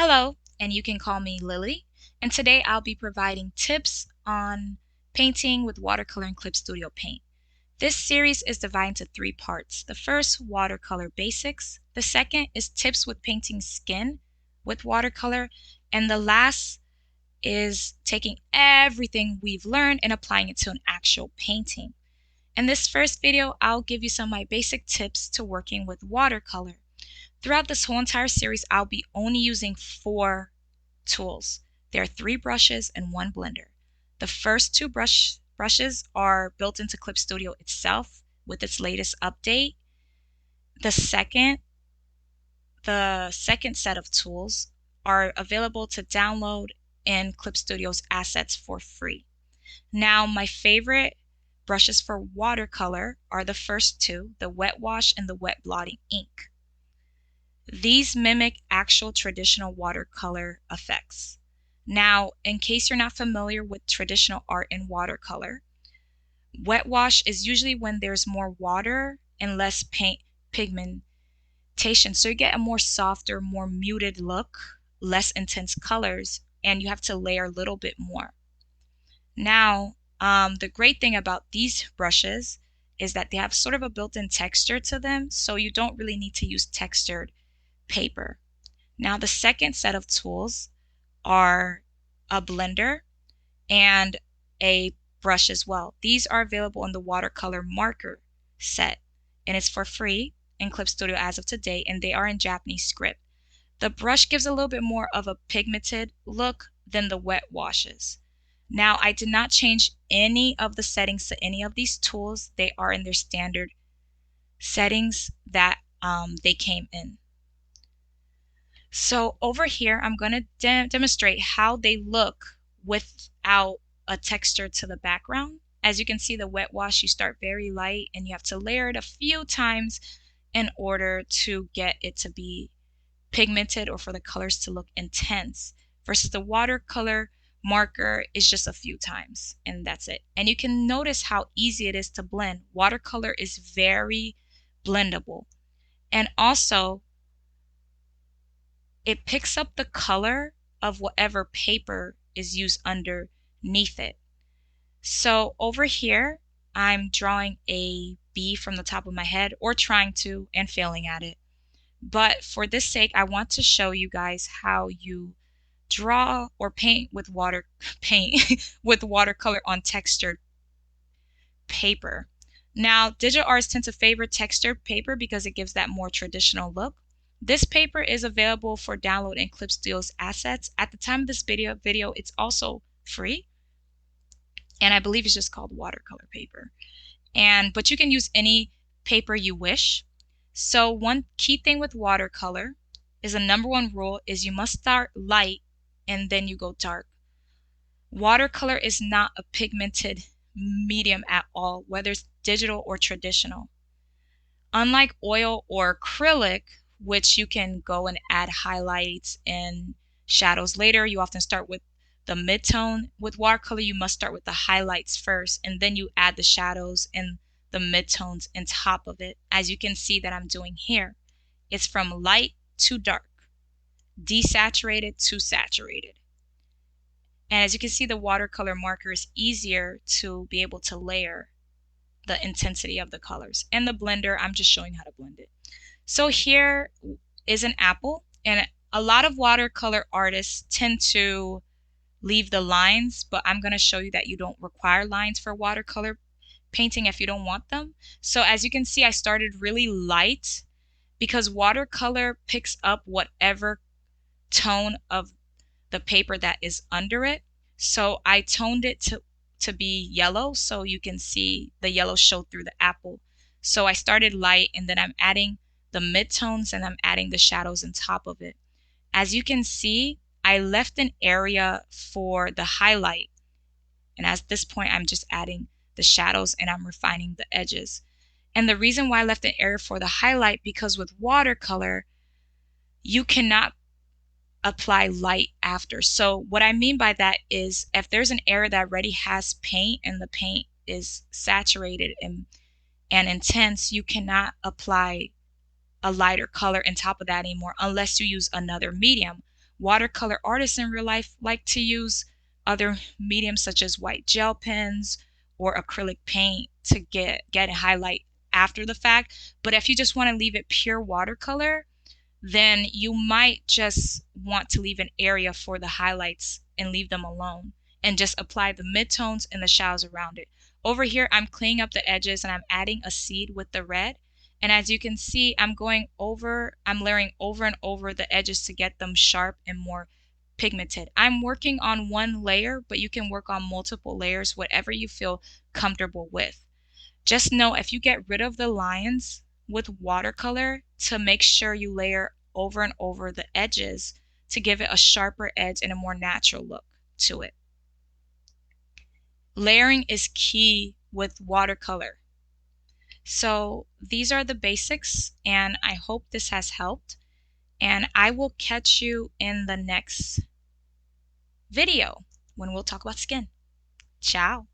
Hello, and you can call me Lily, and today I'll be providing tips on painting with watercolor and Clipstudio paint. This series is divided into three parts. The first, watercolor basics. The second is tips with painting skin with watercolor. And the last is taking everything we've learned and applying it to an actual painting. In this first video, I'll give you some of my basic tips to working with watercolor. Throughout this whole entire series, I'll be only using 4 tools. There are 3 brushes and 1 blender. The first 2 brushes are built into Clipstudio itself with its latest update. The second set of tools are available to download in Clipstudio's assets for free. Now, my favorite brushes for watercolor are the first 2, the wet wash and the wet blotting ink. These mimic actual traditional watercolor effects. Now, in case you're not familiar with traditional art in watercolor, wet wash is usually when there's more water and less paint pigmentation. So you get a more softer, more muted look, less intense colors, and you have to layer a little bit more. Now, the great thing about these brushes is that they have sort of a built-in texture to them, so you don't really need to use textured paper. Now, the second set of tools are a blender and a brush as well. These are available in the watercolor marker set, and it's for free in Clipstudio as of today, and they are in Japanese script. The brush gives a little bit more of a pigmented look than the wet washes. Now, I did not change any of the settings to any of these tools. They are in their standard settings that they came in. So over here, I'm going to demonstrate how they look without a texture to the background. As you can see, the wet wash, you start very light and you have to layer it a few times in order to get it to be pigmented or for the colors to look intense, versus the watercolor marker is just a few times and that's it. And you can notice how easy it is to blend. Watercolor is very blendable, and also it picks up the color of whatever paper is used underneath it. So over here, I'm drawing a bee from the top of my head, or trying to, and failing at it. But for this sake, I want to show you guys how you draw or paint with with watercolor on textured paper. Now, digital artists tend to favor textured paper because it gives that more traditional look. This paper is available for download in Clipstudio's assets. At the time of this video, it's also free, and I believe it's just called watercolor paper. But you can use any paper you wish. So one key thing with watercolor is the #1 rule is you must start light and then you go dark. Watercolor is not a pigmented medium at all, whether it's digital or traditional. Unlike oil or acrylic, which you can go and add highlights and shadows later, you often start with the midtone. With watercolor, you must start with the highlights first, and then you add the shadows and the midtones on top of it, as you can see that I'm doing here. It's from light to dark, desaturated to saturated. And as you can see, the watercolor marker is easier to be able to layer the intensity of the colors. And the blender, I'm just showing how to blend it. So here is an apple, and a lot of watercolor artists tend to leave the lines, but I'm going to show you that you don't require lines for watercolor painting if you don't want them. So as you can see, I started really light because watercolor picks up whatever tone of the paper that is under it. So I toned it to be yellow, so you can see the yellow show through the apple. So I started light, and then I'm adding the midtones and I'm adding the shadows on top of it. As you can see, I left an area for the highlight, and at this point I'm just adding the shadows and I'm refining the edges. And the reason why I left an area for the highlight, because with watercolor you cannot apply light after. So what I mean by that is if there's an area that already has paint and the paint is saturated and intense, you cannot apply a lighter color on top of that anymore unless you use another medium. Watercolor artists in real life like to use other mediums such as white gel pens or acrylic paint to get a highlight after the fact. But if you just want to leave it pure watercolor, then you might just want to leave an area for the highlights and leave them alone and just apply the midtones and the shadows around it. Over here, I'm cleaning up the edges and I'm adding a seed with the red. And as you can see, I'm layering over and over the edges to get them sharp and more pigmented. I'm working on one layer, but you can work on multiple layers, whatever you feel comfortable with. Just know if you get rid of the lines with watercolor, to make sure you layer over and over the edges to give it a sharper edge and a more natural look to it. Layering is key with watercolor. So these are the basics, and I hope this has helped. And I will catch you in the next video when we'll talk about skin. Ciao.